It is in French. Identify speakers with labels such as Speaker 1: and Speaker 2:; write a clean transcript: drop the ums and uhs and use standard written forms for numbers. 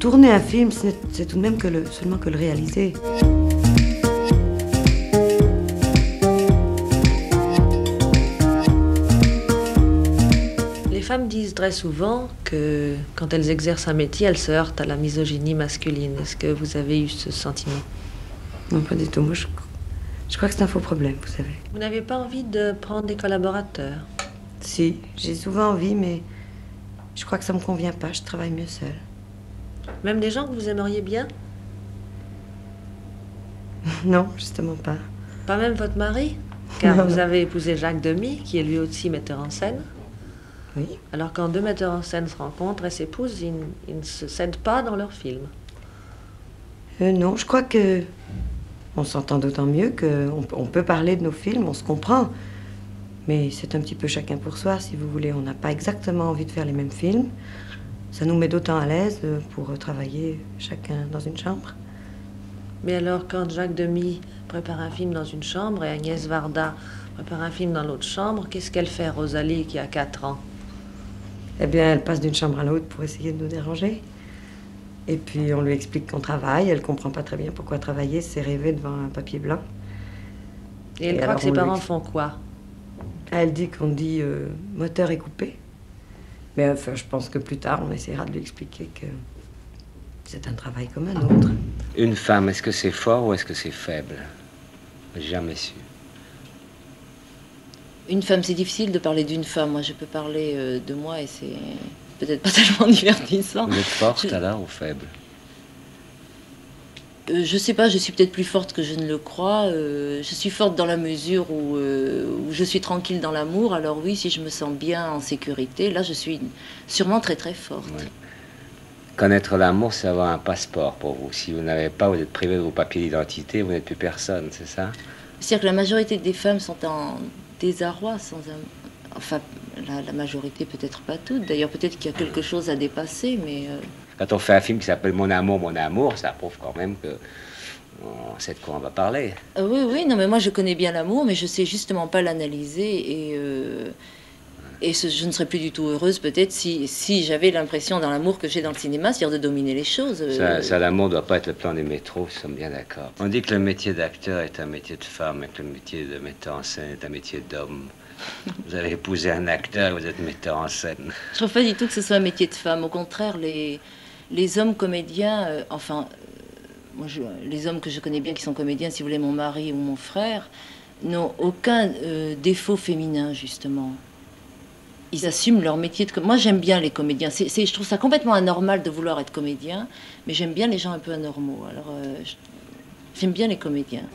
Speaker 1: Tourner un film, c'est tout de même seulement que le réaliser.
Speaker 2: Les femmes disent très souvent que quand elles exercent un métier, elles se heurtent à la misogynie masculine. Est-ce que vous avez eu ce sentiment?
Speaker 1: Non, pas du tout. Moi, je crois que c'est un faux problème, vous savez.
Speaker 2: Vous n'avez pas envie de prendre des collaborateurs?
Speaker 1: Si, j'ai souvent envie, mais je crois que ça me convient pas. Je travaille mieux seule.
Speaker 2: Même des gens que vous aimeriez bien?
Speaker 1: Non, justement pas.
Speaker 2: Pas même votre mari? Car
Speaker 1: Non,
Speaker 2: vous
Speaker 1: non.
Speaker 2: avez épousé Jacques Demy, qui est lui aussi metteur en scène.
Speaker 1: Oui.
Speaker 2: Alors quand deux metteurs en scène se rencontrent et s'épousent, ils ne se cèdent pas dans leurs films.
Speaker 1: Non, je crois que on s'entend d'autant mieux qu'on peut parler de nos films, on se comprend. Mais c'est un petit peu chacun pour soi, si vous voulez. On n'a pas exactement envie de faire les mêmes films. Ça nous met d'autant à l'aise pour travailler chacun dans une chambre.
Speaker 2: Mais alors quand Jacques Demy prépare un film dans une chambre et Agnès Varda prépare un film dans l'autre chambre, qu'est-ce qu'elle fait, Rosalie, qui a 4 ans?
Speaker 1: Eh bien, elle passe d'une chambre à l'autre pour essayer de nous déranger. Et puis, on lui explique qu'on travaille. Elle comprend pas très bien pourquoi travailler, c'est rêver devant un papier blanc.
Speaker 2: Et elle croit
Speaker 1: alors,
Speaker 2: que ses
Speaker 1: on lui
Speaker 2: parents
Speaker 1: explique.
Speaker 2: font quoi?
Speaker 1: Elle dit qu'on dit moteur est coupé. Mais enfin, je pense que plus tard, on essaiera de lui expliquer que c'est un travail comme un autre.
Speaker 3: Une femme, est-ce que c'est fort ou est-ce que c'est faible? J'ai jamais su.
Speaker 4: Une femme, c'est difficile de parler d'une femme. Moi, je peux parler de moi et c'est peut-être pas tellement divertissant.
Speaker 3: Vous êtes forte alors ou faible?
Speaker 4: Je sais pas, je suis peut-être plus forte que je ne le crois. Je suis forte dans la mesure où je suis tranquille dans l'amour. Alors oui, si je me sens bien en sécurité, là, je suis sûrement très très forte.
Speaker 3: Oui. Connaître l'amour, c'est avoir un passeport pour vous. Si vous n'avez pas, vous êtes privé de vos papiers d'identité, vous n'êtes plus personne, c'est ça?
Speaker 4: C'est-à-dire que la majorité des femmes sont en désarroi sans un... Enfin, la majorité, peut-être pas toutes. D'ailleurs, peut-être qu'il y a quelque chose à dépasser, mais...
Speaker 3: Quand on fait un film qui s'appelle Mon amour, ça prouve quand même que on sait de quoi on va parler.
Speaker 4: Oui, oui, non, mais moi je connais bien l'amour, mais je sais justement pas l'analyser je ne serais plus du tout heureuse peut-être si j'avais l'impression dans l'amour que j'ai dans le cinéma, c'est-à-dire de dominer les choses.
Speaker 3: Ça, l'amour ne doit pas être le plan des métros, nous sommes bien d'accord. On dit que le métier d'acteur est un métier de femme et que le métier de metteur en scène est un métier d'homme. Vous avez épousé un acteur et vous êtes metteur en scène.
Speaker 4: Je trouve pas du tout que ce soit un métier de femme. Au contraire, les hommes comédiens, les hommes que je connais bien qui sont comédiens, si vous voulez, mon mari ou mon frère, n'ont aucun défaut féminin, justement. Ils assument leur métier de Moi, j'aime bien les comédiens. Je trouve ça complètement anormal de vouloir être comédien, mais j'aime bien les gens un peu anormaux. Alors, j'aime bien les comédiens.